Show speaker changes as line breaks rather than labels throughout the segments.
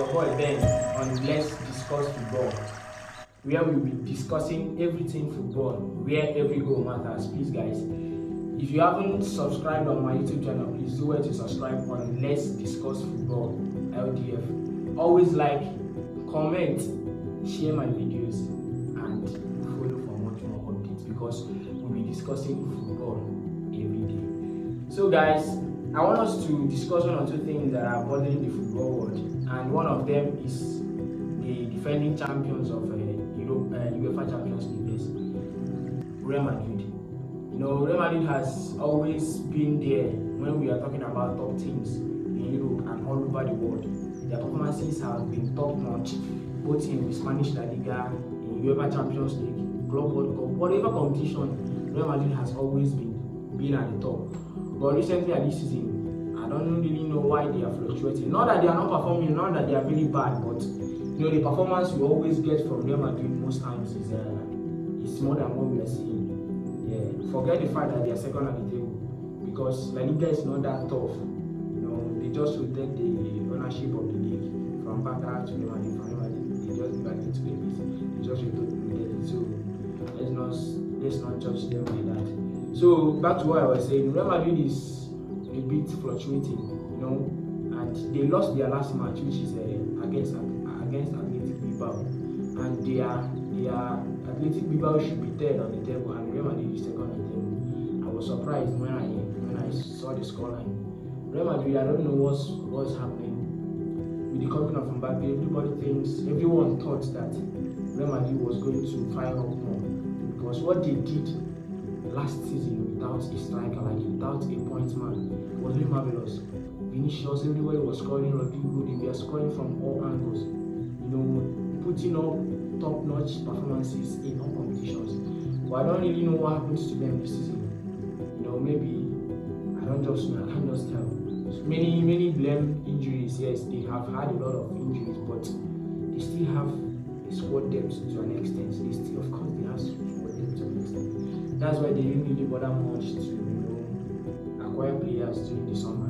your boy Ben on Let's Discuss Football, where we will be discussing everything football, where every goal matters. Please, guys, if you haven't subscribed on my YouTube channel, please do well to subscribe on Let's Discuss Football LDF. Always like, comment, share my videos, and follow for much more updates because we'll be discussing football every day. So, guys, I want us to discuss one or two things that are bothering the football world, and one of them is the defending champions of UEFA Champions League, Real Madrid. Real Madrid has always been there when we are talking about top teams in Europe and all over the world. Their performances have been top notch, both in the Spanish La Liga, in UEFA Champions League, Club World Cup, whatever competition, Real Madrid has always been at the top. But recently at this season, I don't really know why they are fluctuating. Not that they are not performing, not that they are really bad, but the performance we always get from Real Madrid most times is more than what we are seeing. Yeah, forget the fact that they are second at the table because La Liga is not that tough. They just rotate the ownership of the league from Barca to Real Madrid, from Real Madrid. They just divide it to the bit. They just rotate it. So let's not judge them like that. So back to what I was saying, Real Madrid is a bit fluctuating, and they lost their last match, which is against Athletic Bilbao, and their Athletic Bilbao should be third on the table, and Real Madrid is second on the table. I was surprised when I saw the scoreline. Real Madrid, I don't know what's happening with the coming of Mbappe. Everyone thought that Real Madrid was going to fire up more because what they did last season without a striker, without a point man, was really marvelous. Vinicius, everybody was scoring, Rodrigo, they were scoring from all angles, putting up top-notch performances in all competitions. But I don't really know what happens to them this season. Maybe I can't just tell. Many blame injuries. Yes, they have had a lot of injuries, but they still have a squad depth to an extent. Of course, they have squad depth to an extent. That's why they didn't really bother much to acquire players during the summer.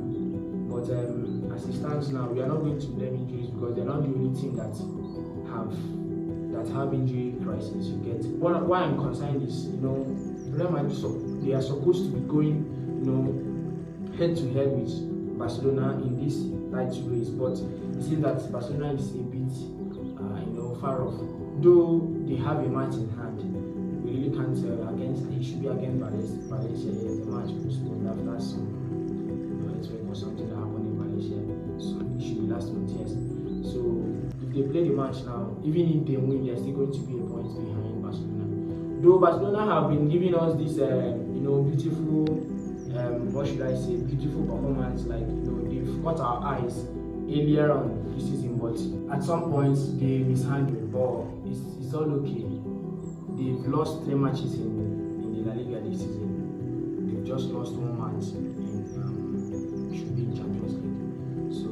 But as it stands now, we are not going to blame injuries because they're not the only team that have injury crisis. You get why I'm concerned is Real Madrid, they are supposed to be going head to head with Barcelona in this title race, but it seems that Barcelona is a bit far off. Though they have a match in hand, we really can't tell it should be against Valencia. The match postponed after some earthquake or something that happened in Valencia. So it should be last month, yes. So if they play the match now, even if they win, they're still going to be a point behind Barcelona. Though Barcelona have been giving us this beautiful beautiful performance, they've caught our eyes earlier on this season, but at some points they mishandled, but it's all okay. They've lost 3 matches in the La Liga this season. They've just lost 1 match should be in Champions League. So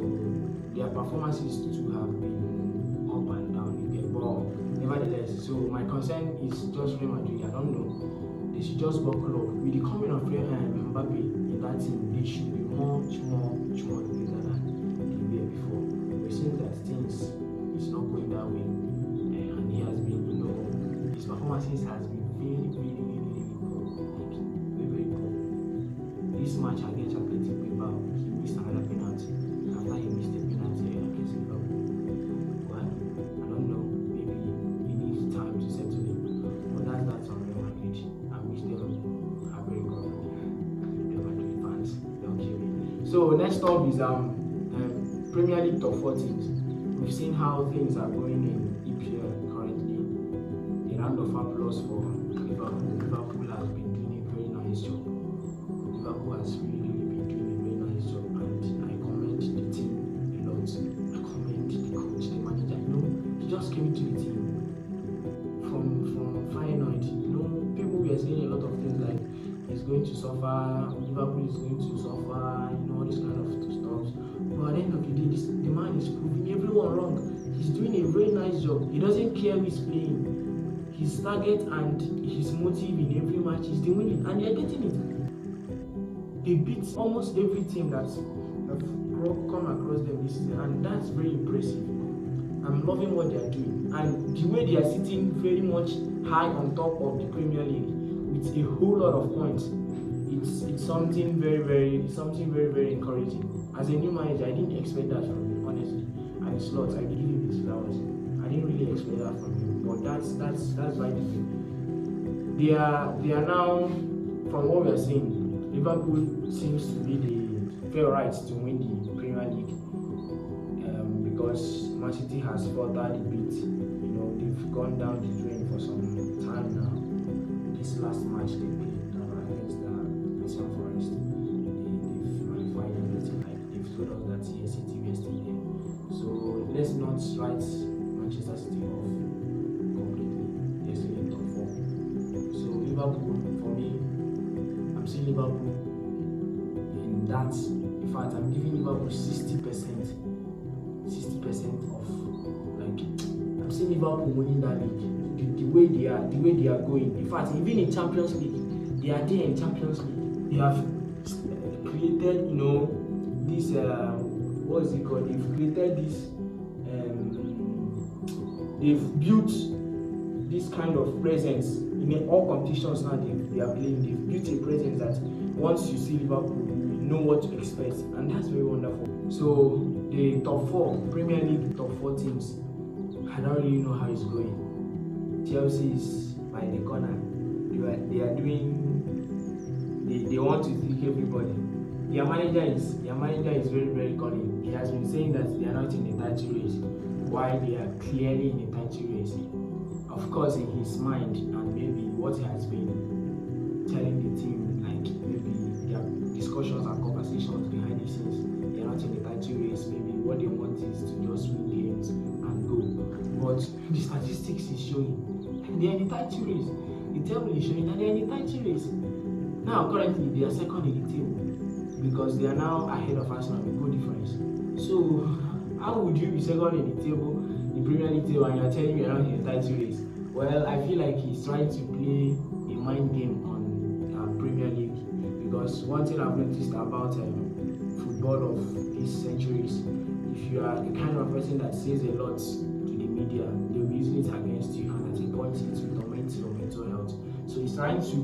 their performances too have been up and down again. But nevertheless, so my concern is just Real Madrid. I don't know. They should just buckle up. With the coming of Mbappe in that team, they should be much more together than they were before. We're seeing that things is not going that way, and he has been, his performances has been very poor, very poor. This match against Athletic Bilbao, he missed another penalty. After he missed the penalty against Liverpool, well, I don't know. Maybe he needs time to settle in. But that's on Real Madrid. I wish they were very good. Real Madrid fans, don't kill me. So next up is Premier League top 4 teams. We've seen how things are going in EPL currently. A round of applause for Liverpool. Liverpool has been doing a very nice job. Liverpool has really been doing a very nice job, and I commend the team a lot. I commend the coach, the manager. He just came to the team from Feyenoord. People were saying a lot of things like he's going to suffer, Liverpool is going to suffer, all this kind of stuff. But at the end of the day, the man is proving everyone wrong. He's doing a very nice job. He doesn't care who is playing. His target and his motive in every match is the winning, and they're getting it. They beat almost every team that's come across them this season, and that's very impressive. I'm loving what they are doing, and the way they are sitting very much high on top of the Premier League with a whole lot of points. It's something very encouraging. As a new manager, I didn't expect that from him, honestly. And it's lots. I give him his flowers. I didn't really expect that from him, but that's why they are now, from what we are seeing, Liverpool seems to be the favourites to win the Premier League, because Man City has faltered a bit. They've gone down the drain for some time now. This last match they played against Nottingham Forest, they've nullified everything. Like, they've told us that City were still there. So let's not write Manchester City off completely. They're still in top 4. So Liverpool, for me, I'm seeing Liverpool in that. In fact, I'm giving Liverpool 60% of, like, I'm seeing Liverpool winning that league. The way they are going. In fact, even in Champions League, they are there in Champions League. They have created, this what is it called? They've created this. They've built this kind of presence in all competitions now. They are playing. They've built a presence that once you see Liverpool, you know what to expect, and that's very wonderful. So the top 4 Premier League top 4 teams, I don't really know how it's going. Chelsea is by the corner. They are doing. They want to trick everybody. Their manager is very cunning. He has been saying that they are not in the title race, while they are clearly in the title race. Of course, in his mind, and maybe what he has been telling the team, like maybe their discussions and conversations behind the scenes, they are not in the title race. Maybe what they want is to just win games and go. But the statistics is showing they are in the title race. The table is showing that they are in the title race. Now, currently, they are second in the table because they are now ahead of Arsenal with goal difference. So, how would you be second in the table, the Premier League table, and you are telling me you are not in the title race? Well, I feel like he's trying to play a mind game on Premier League, because one thing I've noticed about football of these centuries, if you are the kind of person that says a lot to the media, they'll be using it against you, and at a point it will torment your mental health. So he's trying to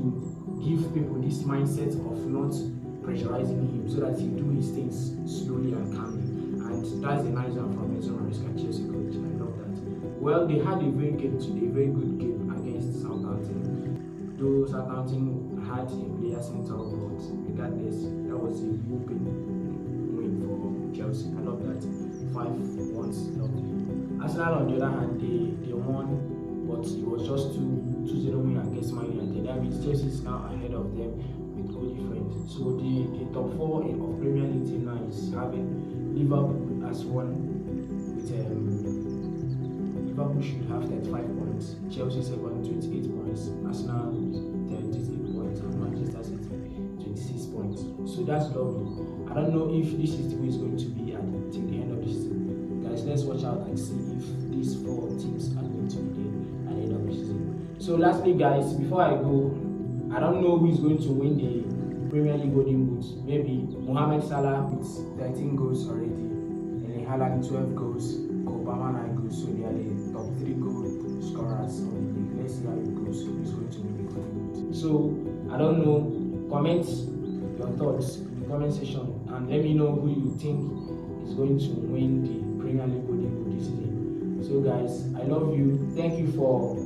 give people this mindset of not pressurizing him, so that he do his things slowly and calmly. And that's the nice one from Enzo Maresca, Chelsea coach. I love that. Well, they had a very good game against Southampton. Though Southampton had a player sent out, but regardless, that was a whooping win for Chelsea. I love that. 5-1, lovely. Arsenal, on the other hand, they won, but it was just 2-0 win against Man United. That means Chelsea is now ahead of them with goal difference. So the top 4 of Premier League team now is having Liverpool as one with Liverpool should have 35 points, Chelsea second 28 points, Arsenal 38 points, and Manchester City 26 points. So that's lovely. I don't know if this is the way it's going to be until the end of the season. Guys, let's watch out and see if these 4 teams are going to be there at the end of the season. So lastly, guys, before I go, I don't know who is going to win the Premier League Golden Boot. Maybe Mohamed Salah with 13 goals already, and Haaland 12 goals, Obama 9 goals. So they are the top 3 goal scorers of the league. Let's see how it goes. Who is going to win the Golden Boot? So I don't know. Comment your thoughts in the comment section and let me know who you think is going to win the Premier League Golden Boot this season. So guys, I love you. Thank you for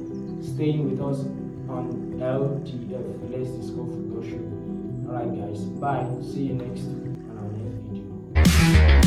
staying with us on LTF. Let's Discuss Football Show. Alright guys, bye. See you next on our next video.